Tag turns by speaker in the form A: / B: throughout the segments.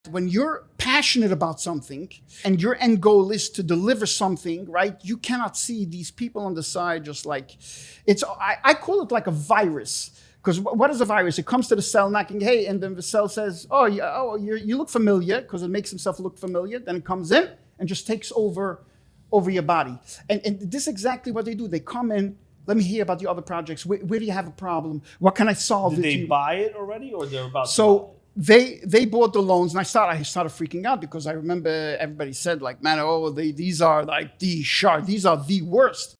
A: When you're passionate about something and your end goal is to deliver something, right? You cannot see these people on the side just like, I call it like a virus. Because what is a virus? It comes to the cell knocking, hey, and then the cell says, you look familiar, because it makes himself look familiar. Then it comes in and just takes over your body. And this is exactly what they do. They come in, let me hear about your other projects. Where do you have a problem? What can I solve?
B: Did they buy it already, or they're about
A: to buy it? They bought the loans, and I started freaking out because I remember everybody said like, man, these are like the shark, these are the worst.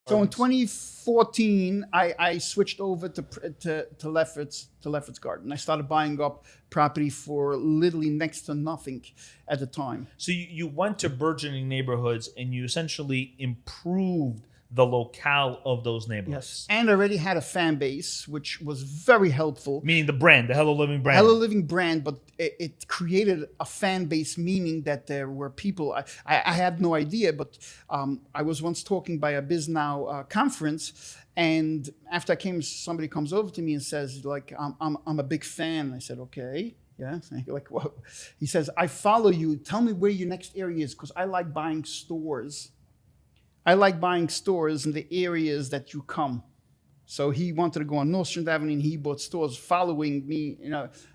A: So in 2014, I switched over to Lefferts Garden. I started buying up property for literally next to nothing at the time.
B: So you went to burgeoning neighborhoods and you essentially improved the locale of those neighborhoods.
A: Yes, and I already had a fan base, which was very helpful.
B: Meaning the brand, the Hello Living brand.
A: Hello Living brand, but it created a fan base, meaning that there were people, I had no idea, but I was once talking by a BizNow conference, and after I came, somebody comes over to me and says, like, I'm a big fan. I said, okay. Yeah, like what? He says, I follow you. Tell me where your next area is, because I like buying stores. I like buying stores in the areas that you come. So he wanted to go on North Street Avenue, and he bought stores following me,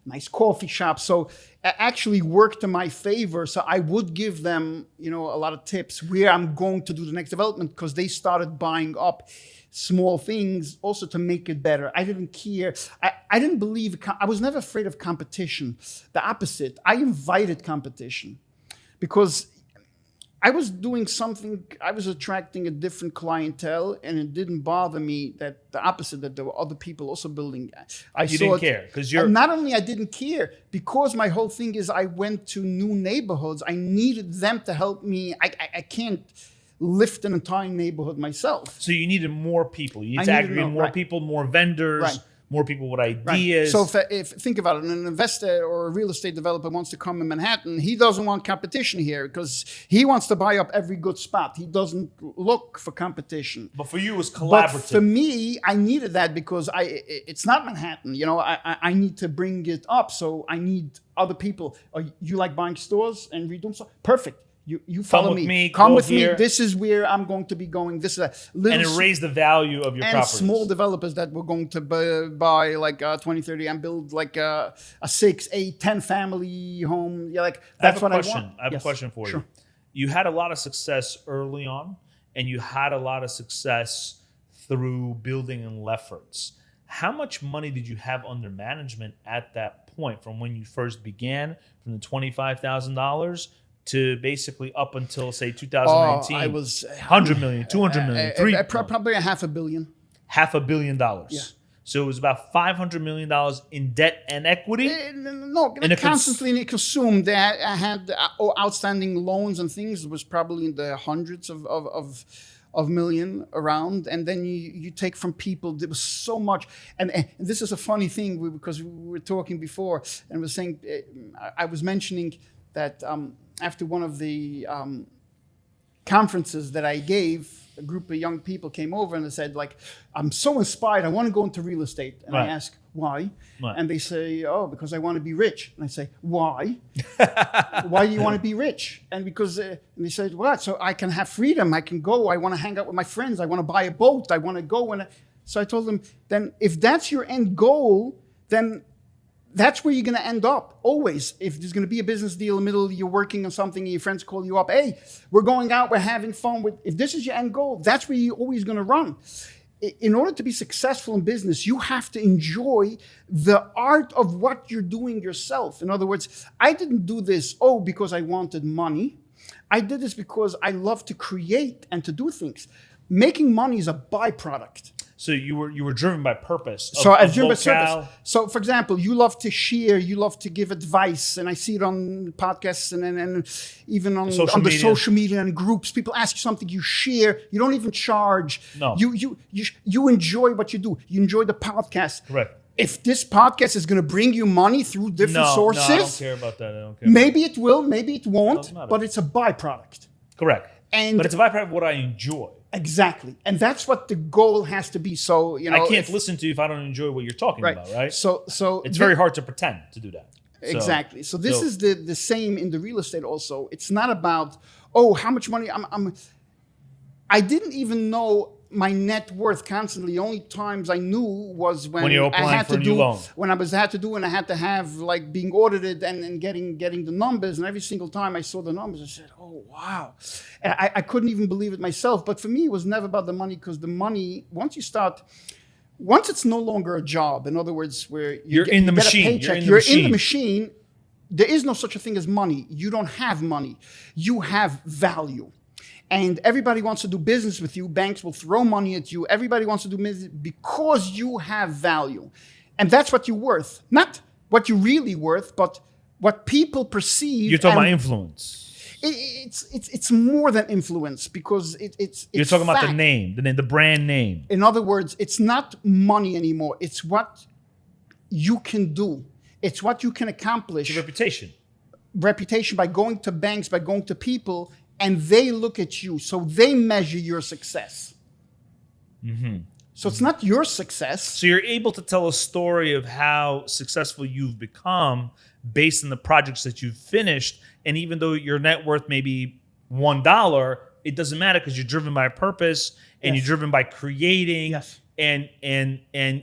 A: nice coffee shop. So it actually worked in my favor. So I would give them, a lot of tips where I'm going to do the next development, because they started buying up small things also to make it better. I didn't care. I didn't believe, I was never afraid of competition. The opposite. I invited competition because I was doing something, I was attracting a different clientele, and it didn't bother me that the opposite, that there were other people also building.
B: You didn't care because you're...
A: Not only I didn't care, because my whole thing is I went to new neighborhoods. I needed them to help me. I can't lift an entire neighborhood myself.
B: So you needed more people. You need to aggregate more people, more vendors, more people with ideas.
A: Right. So if think about it, an investor or a real estate developer wants to come in Manhattan, he doesn't want competition here because he wants to buy up every good spot. He doesn't look for competition.
B: But for you, it was collaborative.
A: But for me, I needed that because it's not Manhattan. I need to bring it up. So I need other people. You like buying stores and redoing stuff? Perfect. You follow me. Come with me. This is where I'm going to be going. This is
B: and it raised the value of your properties.
A: And small developers that were going to buy like 20, 30 and build like a 6, 8, 10 family home. Yeah, like that's what I want.
B: I have a question for you. You had a lot of success early on, and you had a lot of success through building in Lefferts. How much money did you have under management at that point, from when you first began, from the $25,000 to basically up until, say, 2019,
A: I was
B: $100 million, $200 million,
A: probably $500 million.
B: $500 million. Yeah. So it was about $500 million in debt and equity?
A: No, constantly consumed. I had outstanding loans and things. It was probably in the hundreds of million around. And then you take from people. There was so much. And this is a funny thing because we were talking before and was saying, I was mentioning that after one of the conferences that I gave, a group of young people came over and they said, like, I'm so inspired, I want to go into real estate. And I ask, why? And they say, oh, because I want to be rich. And I say, why? Why do you want to be rich? And because and they said, what? So I can have freedom. I can go. I want to hang out with my friends. I want to buy a boat. I want to go. So I told them, then if that's your end goal, then that's where you're going to end up always. If there's going to be a business deal in the middle, you're working on something, and your friends call you up, hey, we're going out, we're having fun. If this is your end goal, that's where you're always going to run. In order to be successful in business, you have to enjoy the art of what you're doing yourself. In other words, I didn't do this, because I wanted money. I did this because I love to create and to do things. Making money is a byproduct.
B: So you were driven by purpose.
A: So for example, you love to share, you love to give advice, and I see it on podcasts and even on the social media and groups. People ask you something, you share. You don't even charge.
B: No.
A: You enjoy what you do. You enjoy the podcast.
B: Correct.
A: if this podcast is going to bring you money through different sources,
B: I don't care about that. I don't care.
A: Maybe it will, maybe it won't,
B: No,
A: but it's a byproduct.
B: Correct.
A: And
B: but it's a byproduct of what I enjoy.
A: Exactly. And that's what the goal has to be. So,
B: I can't listen to you if I don't enjoy what you're talking about, right?
A: So
B: it's very hard to pretend to do that.
A: Exactly. So this is the same in the real estate also. It's not about, how much money I didn't even know my net worth constantly. The only times I knew was when
B: you're applying
A: I had
B: for
A: to
B: a new loan.
A: When I had to have like being audited and getting the numbers. And every single time I saw the numbers, I said, oh, wow. And I couldn't even believe it myself. But for me, it was never about the money, because the money, once it's no longer a job, in other words, where
B: you're in the machine,
A: you're in the machine, there is no such a thing as money. You don't have money. You have value. And everybody wants to do business with you. Banks will throw money at you. Everybody wants to do business because you have value. And that's what you're worth. Not what you're really worth, but what people perceive.
B: You're talking about influence.
A: It's more than influence, because it's
B: You're talking
A: fact.
B: about the name, the brand name.
A: In other words, it's not money anymore. It's what you can do. It's what you can accomplish.
B: It's your reputation.
A: Reputation, by going to banks, by going to people, and they look at you. So they measure your success. Mm-hmm. So it's not your success.
B: So you're able to tell a story of how successful you've become based on the projects that you've finished. And even though your net worth may be $1, it doesn't matter, because you're driven by purpose, and you're driven by creating, and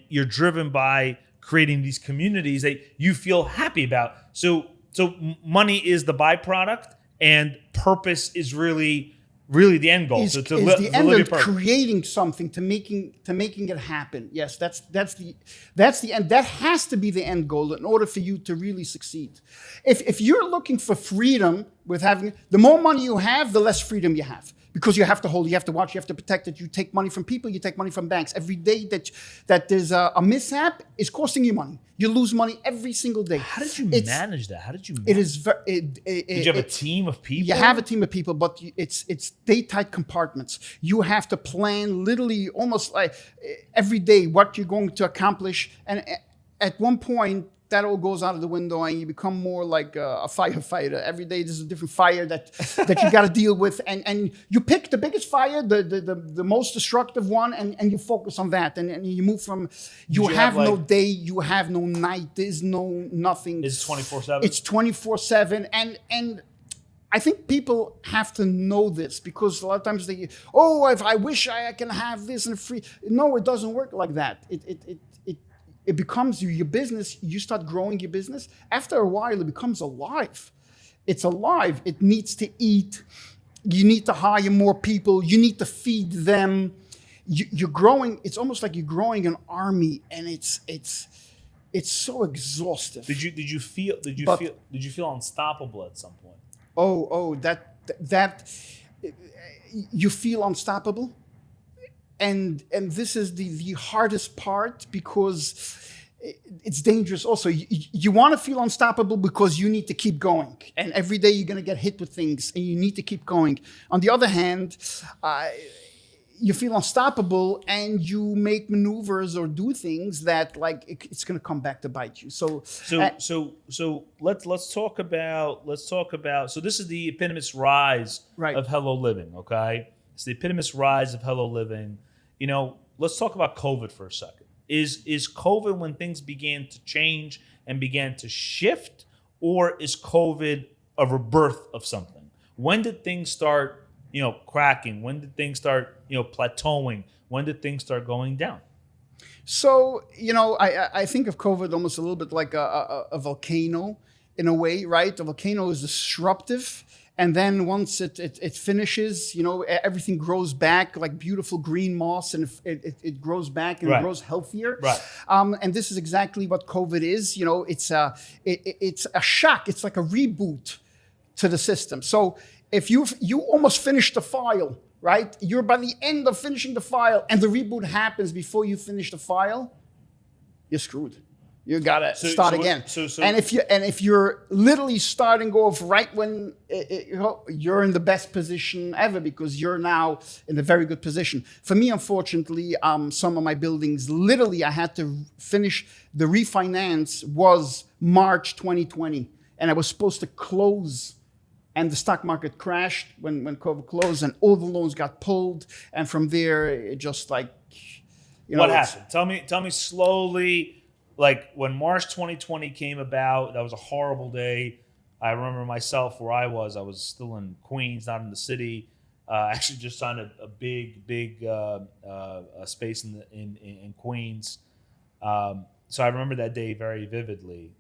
B: you're driven by creating these communities that you feel happy about. So money is the byproduct, and purpose is really the end goal.
A: Is the end of creating something, to making it happen. Yes, that's the end. That has to be the end goal in order for you to really succeed. If you're looking for freedom with having, the more money you have, the less freedom you have. Because you have to hold, you have to watch, you have to protect it. You take money from people, you take money from banks. Every day that there's a mishap is costing you money. You lose money every single day.
B: How did you manage that? How did you?
A: It is.
B: Did you have a team of people?
A: You have a team of people, but it's day-tight compartments. You have to plan literally almost like every day what you're going to accomplish, and at one point, that all goes out of the window, and you become more like a firefighter. Every day there's a different fire that you got to deal with, and you pick the biggest fire, the most destructive one, and you focus on that, and you move from. You have no day, you have no night. There's nothing.
B: It's 24/7.
A: It's 24/7, and I think people have to know this, because a lot of times if I wish I can have this and free. No, it doesn't work like that. It becomes your business. You start growing your business. After a while, it becomes alive. It's alive. It needs to eat. You need to hire more people. You need to feed them. You're growing. It's almost like you're growing an army, and it's so exhaustive.
B: Did you feel unstoppable at some point?
A: That you feel unstoppable. And this is the hardest part, because it's dangerous also. You want to feel unstoppable because you need to keep going. And every day you're going to get hit with things, and you need to keep going. On the other hand, you feel unstoppable, and you make maneuvers or do things that it's going to come back to bite you. So let's talk about. So this is the eponymous rise of Hello Living. Okay, it's the eponymous rise of Hello Living. Let's talk about COVID for a second. Is COVID when things began to change and began to shift, or is COVID a rebirth of something? When did things start, cracking? When did things start, plateauing? When did things start going down? So, I think of COVID almost a little bit like a volcano in a way, right? A volcano is disruptive. And then once it finishes, everything grows back like beautiful green moss, and it grows back and it grows healthier.
B: Right.
A: And this is exactly what COVID is. It's a shock. It's like a reboot to the system. So if you almost finished the file, right? You're by the end of finishing the file, and the reboot happens before you finish the file, you're screwed. You gotta start again. And if you're literally starting off right when you're in the best position ever, because you're now in a very good position. For me, unfortunately, some of my buildings, literally, I had to finish the refinance was March 2020, and I was supposed to close. And the stock market crashed when COVID closed, and all the loans got pulled. And from there, it just like,
B: what happened? Tell me slowly. Like when March 2020 came about, that was a horrible day. I remember myself where I was still in Queens, not in the city. I actually just signed a big space in Queens. So I remember that day very vividly.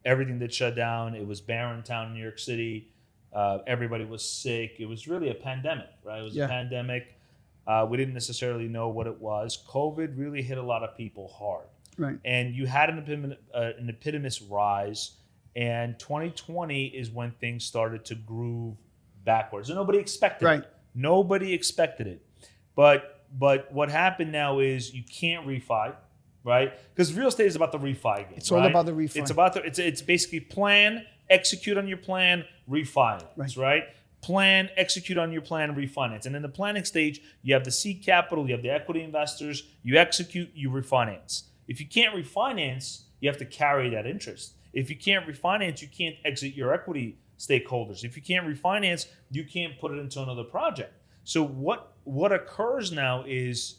B: Everything that shut down. It was barren town in New York City. Everybody was sick. It was really a pandemic, right? It was a pandemic. We didn't necessarily know what it was. COVID really hit a lot of people hard.
A: Right.
B: And you had an epitomous rise, and 2020 is when things started to groove backwards. And nobody expected it. Nobody expected it. But what happened now is you can't refi, right? Because real estate is about the refi game.
A: It's all about the refi.
B: It's about it's basically plan, execute on your plan, refinance, right? Plan, execute on your plan, refinance. And in the planning stage, you have the seed capital, you have the equity investors, you execute, you refinance. If you can't refinance, you have to carry that interest. If you can't refinance, you can't exit your equity stakeholders. If you can't refinance, you can't put it into another project. So what occurs now is,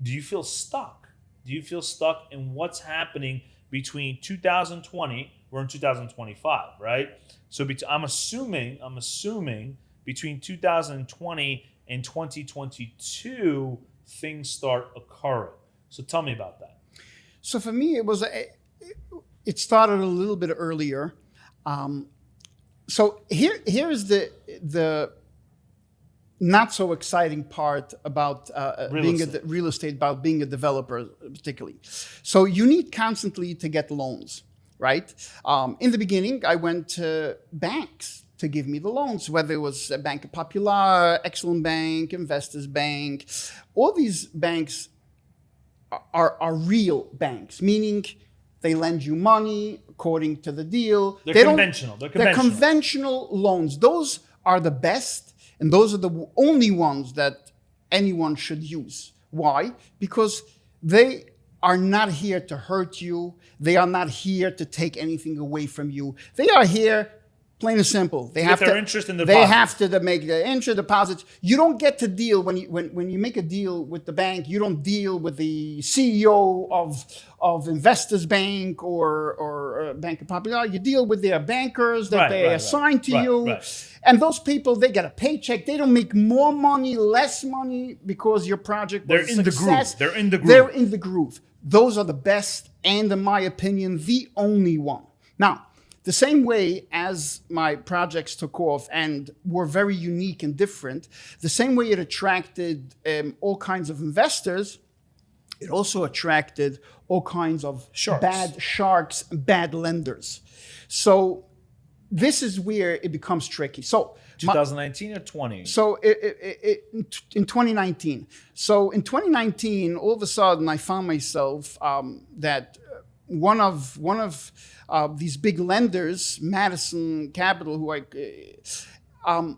B: do you feel stuck? Do you feel stuck in what's happening between 2020, we're in 2025, right? So I'm assuming between 2020 and 2022, things start occurring. So tell me about that.
A: So for me, it started a little bit earlier. So here's the not so exciting part about real estate, about being a developer particularly. So you need constantly to get loans, right? In the beginning, I went to banks to give me the loans, whether it was Banco Popular, Excellent Bank, Investors Bank. All these banks are real banks, meaning they lend you money according to the deal.
B: They're conventional.
A: They're conventional loans. Those are the best, and those are the only ones that anyone should use. Why? Because they are not here to hurt you. They are not here to take anything away from you. They are here, plain and simple. They have
B: their interest in the
A: They have to make the interest deposits. You don't get to deal when you make a deal with the bank. You don't deal with the CEO of Investors Bank or Banco Popular. You deal with their bankers that they assign to you. And those people, they get a paycheck. They don't make more money, less money because your project was a success.
B: They're in the groove.
A: They're in the groove. Those are the best, and in my opinion, the only one. Now, the same way as my projects took off and were very unique and different, the same way it attracted all kinds of investors, it also attracted all kinds of bad sharks, bad lenders. So this is where it becomes tricky. So
B: 2019 or 20?
A: So in 2019. So in 2019, all of a sudden, I found myself that one of these big lenders, Madison Capital, who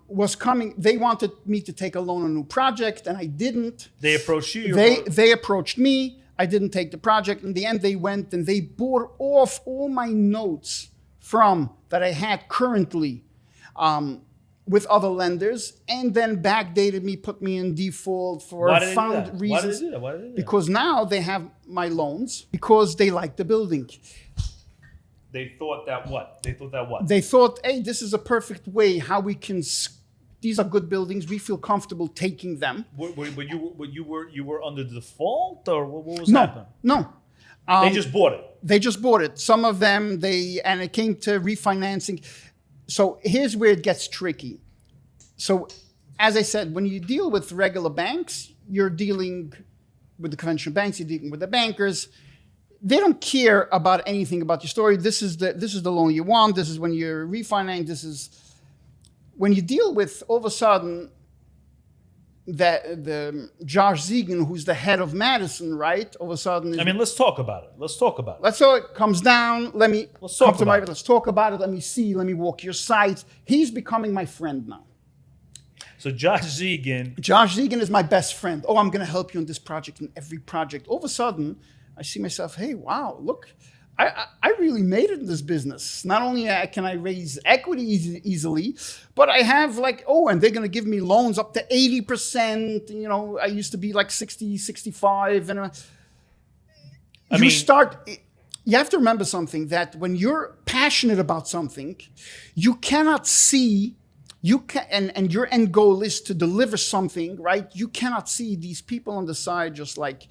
A: was coming. They wanted me to take a loan on a new project, and I didn't.
B: They approached you.
A: They approached me. I didn't take the project. In the end, they went and they bought off all my notes that I had currently with other lenders, and then backdated me, put me in default for found reasons.
B: Why did they do that?
A: Because now they have my loans because they like the building.
B: They thought that what?
A: They thought, hey, this is a perfect way how we can. These are good buildings. We feel comfortable taking them.
B: But you were under default, or what was happening?
A: No.
B: They just bought it.
A: They just bought it. Some of them, and it came to refinancing. So here's where it gets tricky. So as I said, when you deal with regular banks, you're dealing with the conventional banks, you're dealing with the bankers. They don't care about anything about your story. This is the loan you want. This is when you're refinancing. This is when you deal with, all of a sudden, the Josh Zegan, who's the head of Madison, right? All of a sudden,
B: I mean, let's talk about it. Let's talk about it.
A: let's so it comes down.
B: Let's talk about it.
A: Let's talk about it. Let me see. Let me walk your site. He's becoming my friend now.
B: So Josh Zegan.
A: Josh Zegan is my best friend. Oh, I'm going to help you in this project and every project. All of a sudden, I see myself, hey, wow, look, I really made it in this business. Not only can I raise equity easily, but I have like, and they're going to give me loans up to 80%. You know, I used to be like 60, 65. And you have to remember something, that when you're passionate about something, you cannot see, and your end goal is to deliver something, right? You cannot see these people on the side just like,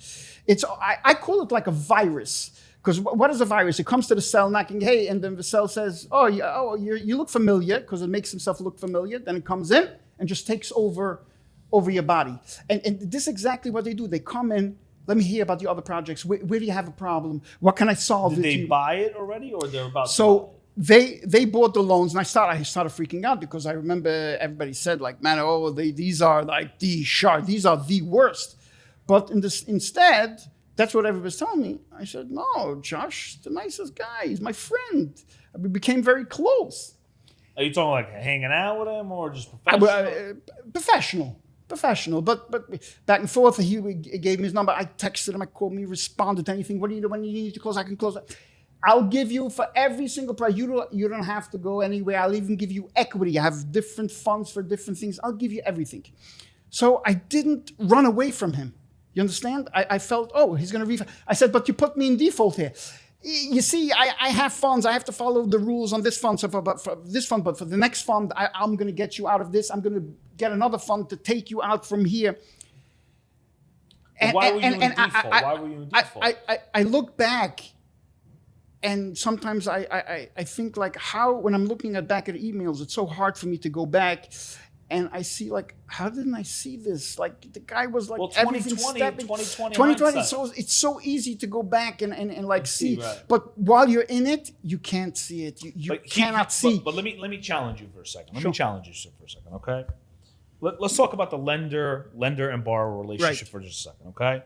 A: I call it like a virus. Because what is a virus? It comes to the cell knocking, hey, and then the cell says, you look familiar, because it makes himself look familiar. Then it comes in and just takes over your body. And this is exactly what they do. They come in, let me hear about the other projects. Where do you have a problem? What can I solve?
B: Did they buy it already, or they're about to buy it?
A: They bought the loans, and I started freaking out, because I remember everybody said, like, man, these are like the shark, these are the worst. But instead, that's what everybody's telling me. I said, no, Josh, the nicest guy. He's my friend. We became very close.
B: Are you talking like hanging out with him, or just professional?
A: Professional. But back and forth, he gave me his number. I texted him, I called him, he responded to anything. What do you do when you need to close? I can close it. I'll give you for every single price. You don't have to go anywhere. I'll even give you equity. I have different funds for different things. I'll give you everything. So I didn't run away from him. You understand? I felt, he's going to refund. I said, but you put me in default here. You see, I have funds. I have to follow the rules on this fund. So for this fund, but for the next fund, I'm going to get you out of this. I'm going to get another fund to take you out from here.
B: Why were you in default?
A: I look back, and sometimes I think like when I'm looking back at emails, it's so hard for me to go back. And I see, like, how didn't I see this? Like, the guy was like, 2020. So it's so easy to go back and like see. Right. But while you're in it, you can't see it. You cannot see.
B: But let me challenge you for a second. Let me challenge you for a second, okay? Let's talk about the lender and borrower relationship for just a second, okay?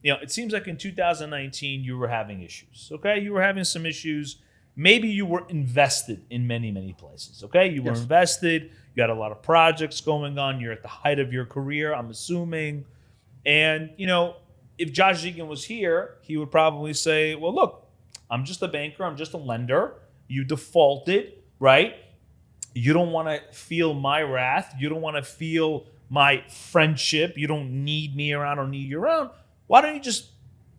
B: You know, it seems like in 2019 you were having issues, okay? You were having some issues. Maybe you were invested in many, many places, okay? You were invested. You had a lot of projects going on. You're at the height of your career, I'm assuming. And, you know, if Josh Zegan was here, he would probably say, well, look, I'm just a banker. I'm just a lender. You defaulted, right? You don't want to feel my wrath. You don't want to feel my friendship. You don't need me around or need you around. Why don't you just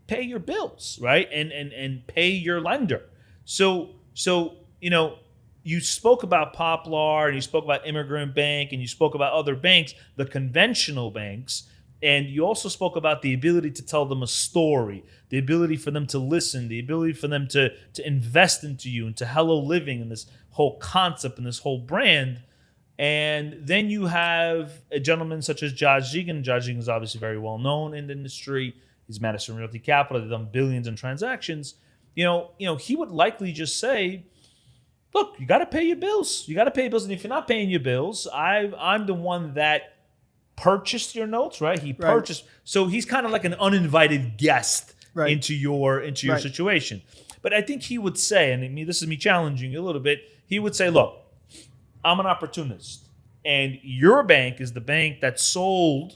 B: pay your bills, right? And pay your lender. So you know, you spoke about Poplar, and you spoke about Immigrant Bank, and you spoke about other banks, the conventional banks, and you also spoke about the ability to tell them a story, the ability for them to listen, the ability for them to invest into you, into Hello Living, and this whole concept and this whole brand. And then you have a gentleman such as Josh Zegan. Josh Zegan is obviously very well known in the industry. He's Madison Realty Capital. They've done billions in transactions. You know, he would likely just say, look, you got to pay your bills. You got to pay your bills. And if you're not paying your bills, I'm the one that purchased your notes, right? He purchased. So he's kind of like an uninvited guest into your situation. But I think he would say, and this is me challenging you a little bit, he would say, look, I'm an opportunist. And your bank is the bank that sold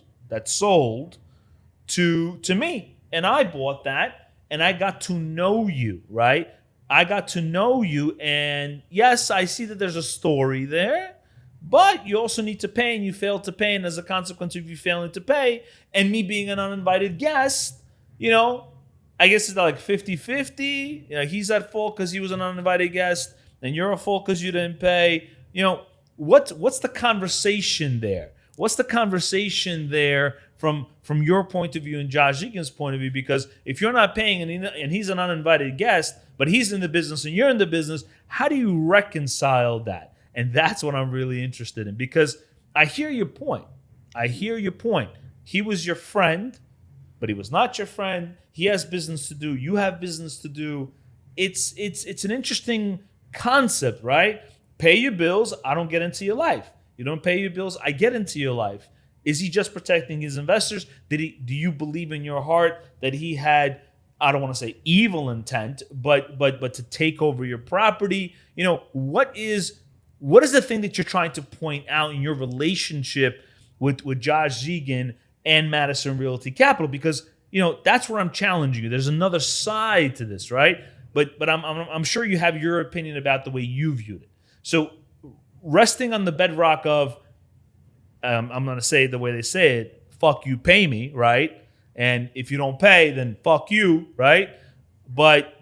B: to me. And I bought that, and I got to know you, right? I got to know you, and yes, I see that there's a story there, but you also need to pay, and you failed to pay, and as a consequence of you failing to pay, and me being an uninvited guest, you know, I guess it's like 50-50. You know, he's at fault because he was an uninvited guest, and you're at fault because you didn't pay. You know, what's the conversation there? What's the conversation there from your point of view and Josh Zegan's point of view? Because if you're not paying and he's an uninvited guest, but he's in the business and you're in the business, how do you reconcile that? And that's what I'm really interested in, because I hear your point. He was your friend, but he was not your friend. He has business to do. You have business to do. It's an interesting concept, right? Pay your bills. I don't get into your life. You don't pay your bills. I get into your life. Is he just protecting his investors? Do you believe in your heart that he had, I don't want to say evil intent, but to take over your property? What is the thing that you're trying to point out in your relationship with Josh Zegan and Madison Realty Capital? Because that's where I'm challenging you. There's another side to this, right? But I'm sure you have your opinion about the way you viewed it. So resting on the bedrock of, I'm going to say it the way they say it, fuck you, pay me, right? And if you don't pay, then fuck you, right? But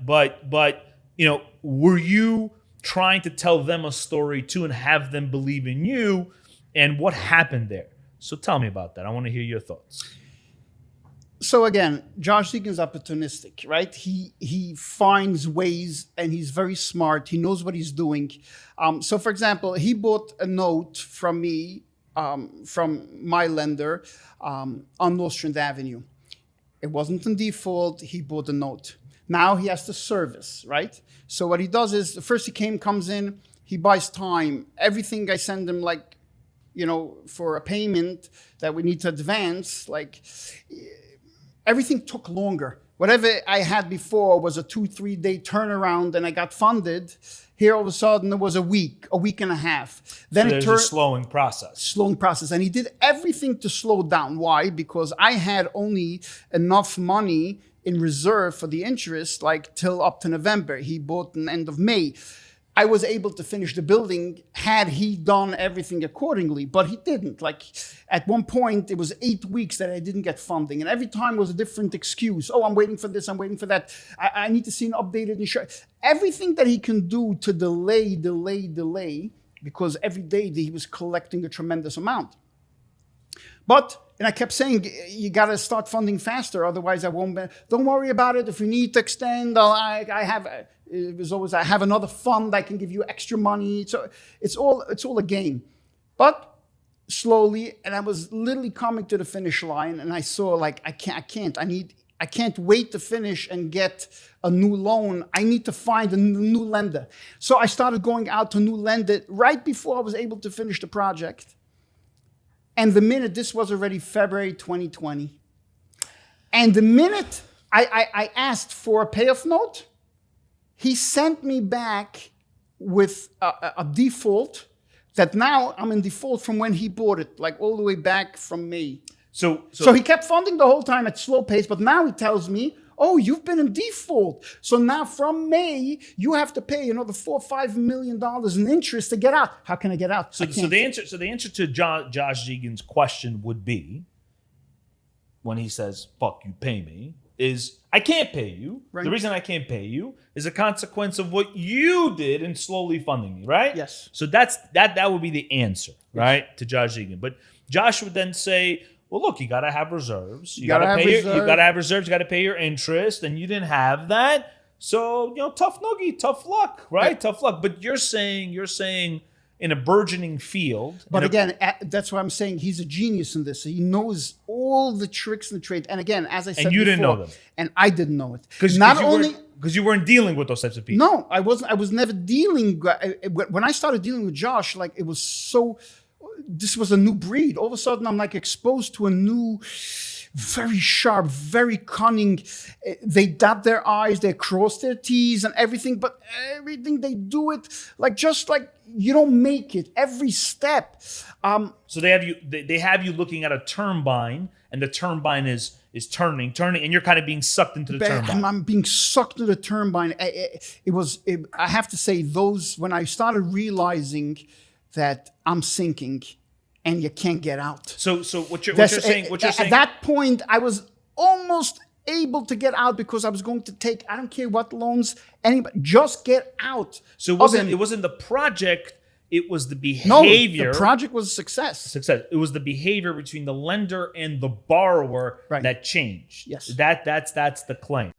B: were you trying to tell them a story too and have them believe in you? And what happened there? So tell me about that. I want to hear your thoughts.
A: So again, Josh Zegan's opportunistic, right? He finds ways, and he's very smart. He knows what he's doing. So for example, he bought a note from me, from my lender, on Nostrand Avenue. It wasn't in default. He bought a note. Now he has to service, right? So what he does is, first he comes in, he buys time. Everything I send him, like, for a payment that we need to advance, like, everything took longer. Whatever I had before was a 2-3 day turnaround and I got funded. Here, all of a sudden, it was a week and a half. Then
B: so there's a slowing process.
A: And he did everything to slow down. Why? Because I had only enough money in reserve for the interest, like till up to November. He bought in the end of May. I was able to finish the building had he done everything accordingly, but he didn't. Like at one point, it was 8 weeks that I didn't get funding, and every time was a different excuse. Oh, I'm waiting for this, I'm waiting for that. I need to see an updated insurance. Everything that he can do to delay, because every day he was collecting a tremendous amount. And I kept saying, you got to start funding faster, otherwise I won't. Don't worry about it. If we need to extend, I have another fund. I can give you extra money. So it's all a game. But slowly, and I was literally coming to the finish line, and I saw like I can't wait to finish and get a new loan. I need to find a new lender. So I started going out to new lender right before I was able to finish the project. And the minute, this was already February 2020, and the minute I asked for a payoff note, he sent me back with a default that now I'm in default from when he bought it, like all the way back from May. So he kept funding the whole time at slow pace, but now he tells me, oh, you've been in default. So now from May, you have to pay another $4 or $5 million in interest to get out. How can I get out?
B: So the answer to Josh Zegan's question would be, when he says, fuck you, pay me, is I can't pay you. Right. The reason I can't pay you is a consequence of what you did in slowly funding me, right?
A: Yes.
B: So that would be the answer, right, to Josh Zegan. But Josh would then say, well, look, you got to have reserves. You got to have reserves. You got to pay your interest, and you didn't have that. So, tough noogie, tough luck, right? Yeah. Tough luck. But you're saying in a burgeoning field.
A: But again, that's why I'm saying he's a genius in this. He knows all the tricks in the trade. And again, as I said,
B: and you didn't know them,
A: and I didn't know it
B: because you weren't dealing with those types of people.
A: No, I wasn't. I was never dealing. When I started dealing with Josh, like it was so. This was a new breed. All of a sudden, I'm like exposed to a new, very sharp, very cunning. They dot their I's, they cross their T's and everything, but everything they do it just like you don't make it every step.
B: So they have you looking at a turbine, and the turbine is turning, and you're kind of being sucked into the turbine.
A: I'm being sucked into the turbine. I have to say, when I started realizing that I'm sinking and you can't get out.
B: So what you're saying
A: at that point, I was almost able to get out because I was going to take, I don't care what loans, anybody, just get out.
B: So it wasn't the project, it was the behavior.
A: No, the project was a success.
B: It was the behavior between the lender and the borrower that changed.
A: Yes.
B: That's the claim.